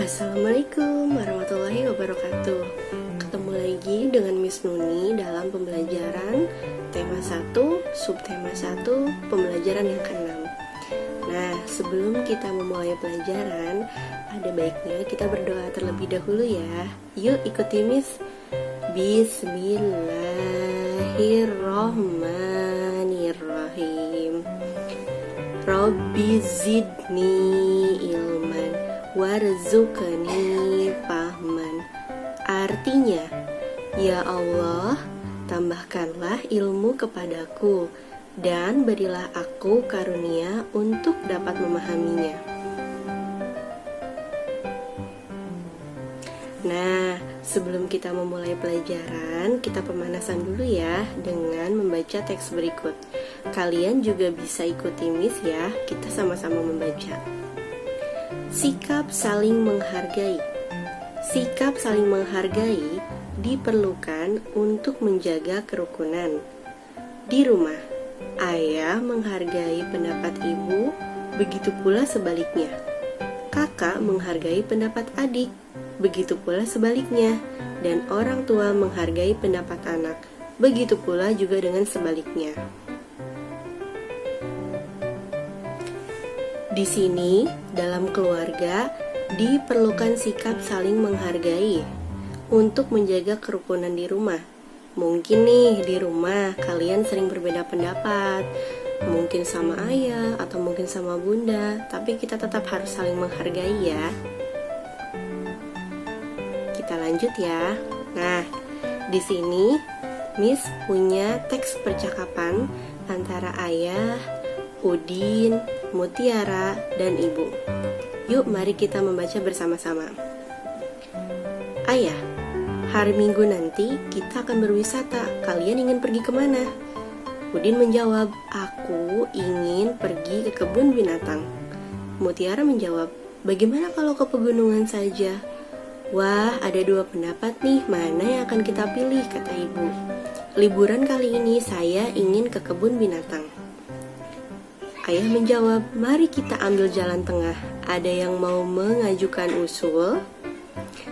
Assalamualaikum warahmatullahi wabarakatuh. Ketemu lagi dengan Miss Nuni dalam pembelajaran tema 1, subtema 1, pembelajaran yang ke-6. Nah, sebelum kita memulai pelajaran, ada baiknya kita berdoa terlebih dahulu ya. Yuk ikuti Miss. Bismillahirrohmanirrohim. Rabbi zidni ilman warzuqni fahman. Artinya, ya Allah, tambahkanlah ilmu kepadaku dan berilah aku karunia untuk dapat memahaminya. Nah, sebelum kita memulai pelajaran, kita pemanasan dulu ya dengan membaca teks berikut. Kalian juga bisa ikuti Miss ya, kita sama-sama membaca. Sikap saling menghargai. Sikap saling menghargai diperlukan untuk menjaga kerukunan. Di rumah, ayah menghargai pendapat ibu, begitu pula sebaliknya. Kakak menghargai pendapat adik, begitu pula sebaliknya. Dan orang tua menghargai pendapat anak, begitu pula juga dengan sebaliknya. Di sini, dalam keluarga, diperlukan sikap saling menghargai untuk menjaga kerukunan di rumah. Mungkin nih, di rumah kalian sering berbeda pendapat, mungkin sama ayah atau mungkin sama bunda, tapi kita tetap harus saling menghargai ya. Kita lanjut ya. Nah, di sini Miss punya teks percakapan antara ayah, Udin, Mutiara, dan ibu. Yuk mari kita membaca bersama-sama. Ayah, hari Minggu nanti kita akan berwisata. Kalian ingin pergi kemana? Udin menjawab, aku ingin pergi ke kebun binatang. Mutiara menjawab, bagaimana kalau ke pegunungan saja? Wah, ada dua pendapat nih, mana yang akan kita pilih, kata ibu. Liburan kali ini saya ingin ke kebun binatang. Ayah menjawab, mari kita ambil jalan tengah. Ada yang mau mengajukan usul?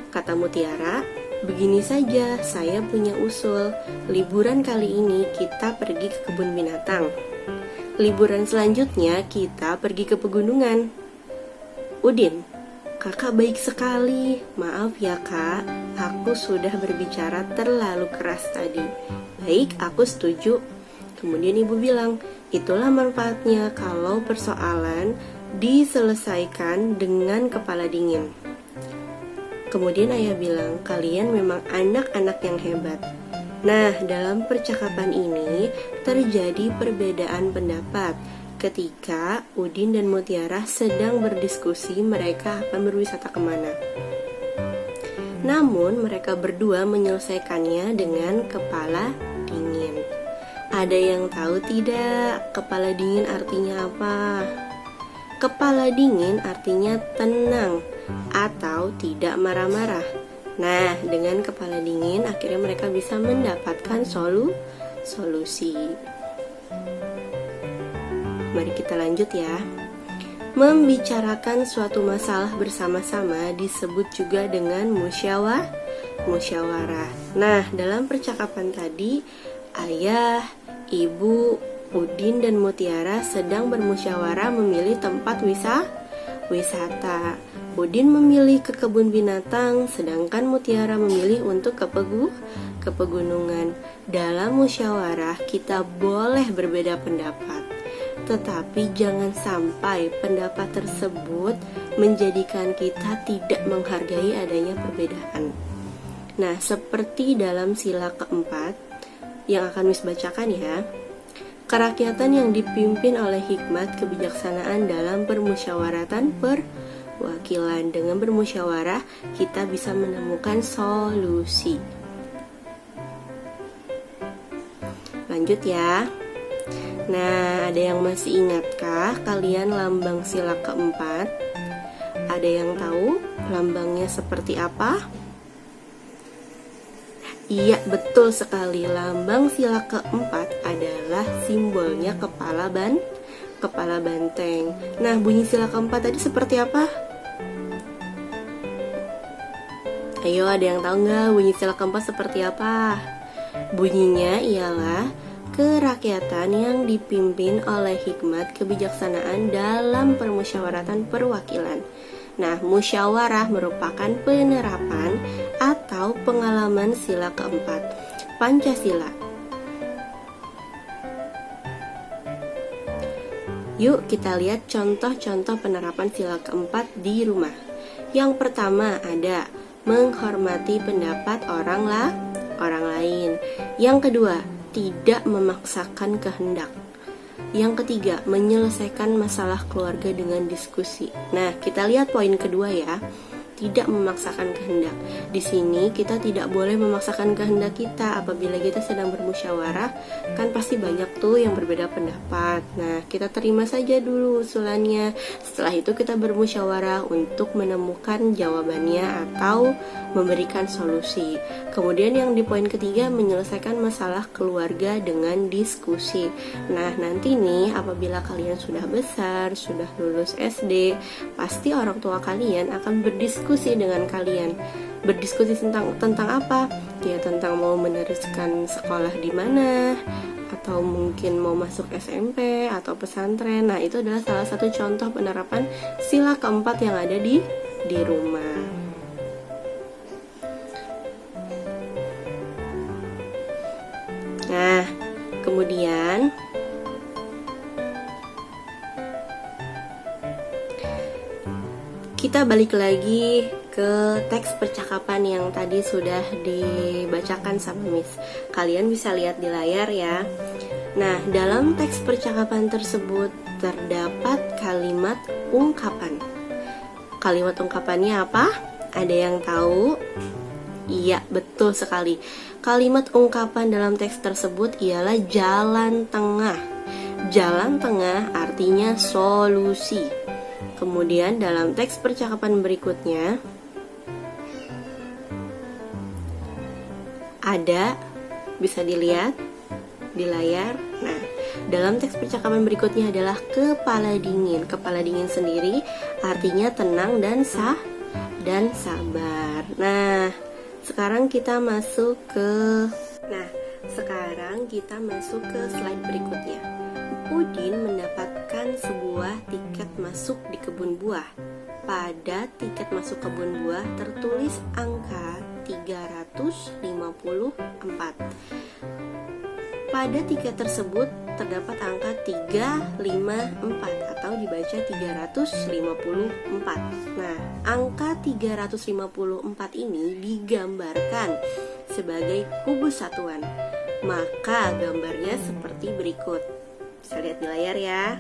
Kata Mutiara, begini saja, saya punya usul. Liburan kali ini kita pergi ke kebun binatang. Liburan selanjutnya kita pergi ke pegunungan. Udin, kakak baik sekali. Maaf ya kak, aku sudah berbicara terlalu keras tadi. Baik, aku setuju. Kemudian ibu bilang, itulah manfaatnya kalau persoalan diselesaikan dengan kepala dingin. Kemudian ayah bilang, kalian memang anak-anak yang hebat. Nah, dalam percakapan ini terjadi perbedaan pendapat ketika Udin dan Mutiara sedang berdiskusi mereka akan berwisata kemana. Namun mereka berdua menyelesaikannya dengan kepala dingin. Ada yang tahu tidak kepala dingin artinya apa? Kepala dingin artinya tenang atau tidak marah-marah. Nah, dengan kepala dingin akhirnya mereka bisa mendapatkan solusi. Mari kita lanjut ya. Membicarakan suatu masalah bersama-sama disebut juga dengan musyawarah. Nah, dalam percakapan tadi ayah, ibu, Udin, dan Mutiara sedang bermusyawarah memilih tempat wisata. Udin memilih ke kebun binatang, sedangkan Mutiara memilih untuk ke pegunungan. Dalam musyawarah kita boleh berbeda pendapat, tetapi jangan sampai pendapat tersebut menjadikan kita tidak menghargai adanya perbedaan. Nah, seperti dalam sila keempat yang akan Miss bacakan ya. Kerakyatan yang dipimpin oleh hikmat kebijaksanaan dalam permusyawaratan perwakilan. Dengan bermusyawarah kita bisa menemukan solusi. Lanjut ya. Nah, ada yang masih ingatkah kalian lambang sila keempat? Ada yang tahu lambangnya seperti apa? Iya, betul sekali. Lambang sila keempat adalah simbolnya kepala banteng. Nah, bunyi sila keempat tadi seperti apa? Ayo, ada yang tahu nggak bunyi sila keempat seperti apa? Bunyinya ialah kerakyatan yang dipimpin oleh hikmat kebijaksanaan dalam permusyawaratan perwakilan. Nah, musyawarah merupakan penerapan atau pengalaman sila keempat Pancasila. Yuk kita lihat contoh-contoh penerapan sila keempat di rumah. Yang pertama ada menghormati pendapat orang lain. Yang kedua, tidak memaksakan kehendak. Yang ketiga, menyelesaikan masalah keluarga dengan diskusi. Nah, kita lihat poin kedua ya. Tidak memaksakan kehendak. Di sini kita tidak boleh memaksakan kehendak kita. Apabila kita sedang bermusyawarah, kan pasti banyak tuh yang berbeda pendapat. Nah, kita terima saja dulu usulannya. Setelah itu kita bermusyawarah untuk menemukan jawabannya atau memberikan solusi. Kemudian yang di poin ketiga, menyelesaikan masalah keluarga dengan diskusi. Nah, nanti nih apabila kalian sudah besar, sudah lulus SD, pasti orang tua kalian akan berdiskusi dengan kalian. Berdiskusi tentang apa? Ya, tentang mau meneruskan sekolah di mana, atau mungkin mau masuk SMP atau pesantren. Nah, itu adalah salah satu contoh penerapan sila keempat yang ada di rumah. Nah, kemudian kita balik lagi ke teks percakapan yang tadi sudah dibacakan sama Miss. Kalian bisa lihat di layar ya. Nah, dalam teks percakapan tersebut terdapat kalimat ungkapan. Kalimat ungkapannya apa? Ada yang tahu? Iya, betul sekali. Kalimat ungkapan dalam teks tersebut ialah jalan tengah. Jalan tengah artinya solusi. Kemudian dalam teks percakapan berikutnya ada, bisa dilihat di layar. Nah, dalam teks percakapan berikutnya adalah kepala dingin. Kepala dingin sendiri artinya tenang dan sabar. Nah, sekarang kita masuk ke slide berikutnya. Udin mendapatkan sebuah tiket masuk di kebun buah. Pada tiket masuk kebun buah tertulis angka 354. Pada tiket tersebut terdapat angka 354 atau dibaca 354. Nah, angka 354 ini digambarkan sebagai kubus satuan. Maka gambarnya seperti berikut. Bisa lihat di layar ya.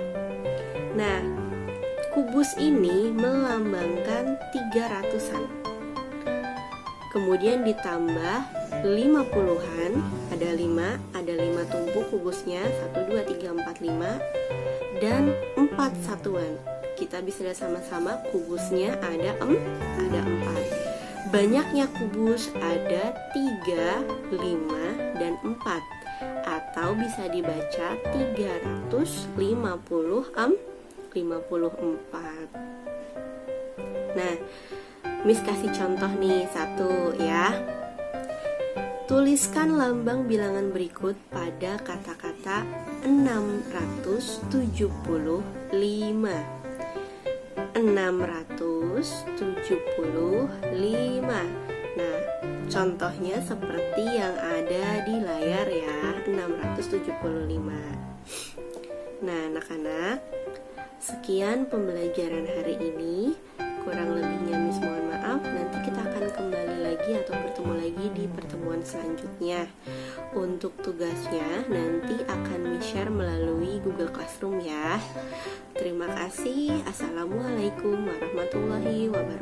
Nah, kubus ini melambangkan 300-an. Kemudian ditambah 50-an, ada 5 tumpuk kubusnya, 1, 2, 3, 4, 5, dan 4 satuan. Kita bisa lihat sama-sama kubusnya ada 4. Banyaknya kubus ada 3, 5, dan 4. Atau bisa dibaca 354. Nah, Miss kasih contoh nih satu ya. Tuliskan lambang bilangan berikut pada kata-kata 675. 675. Nah, contohnya seperti yang ada di layar ya, 675. Nah, anak-anak, sekian pembelajaran hari ini. Kurang lebihnya Miss mohon maaf. Nanti kita akan kembali lagi atau bertemu lagi di pertemuan selanjutnya. Untuk tugasnya nanti akan Miss share melalui Google Classroom ya. Terima kasih. Assalamualaikum warahmatullahi wabarakatuh.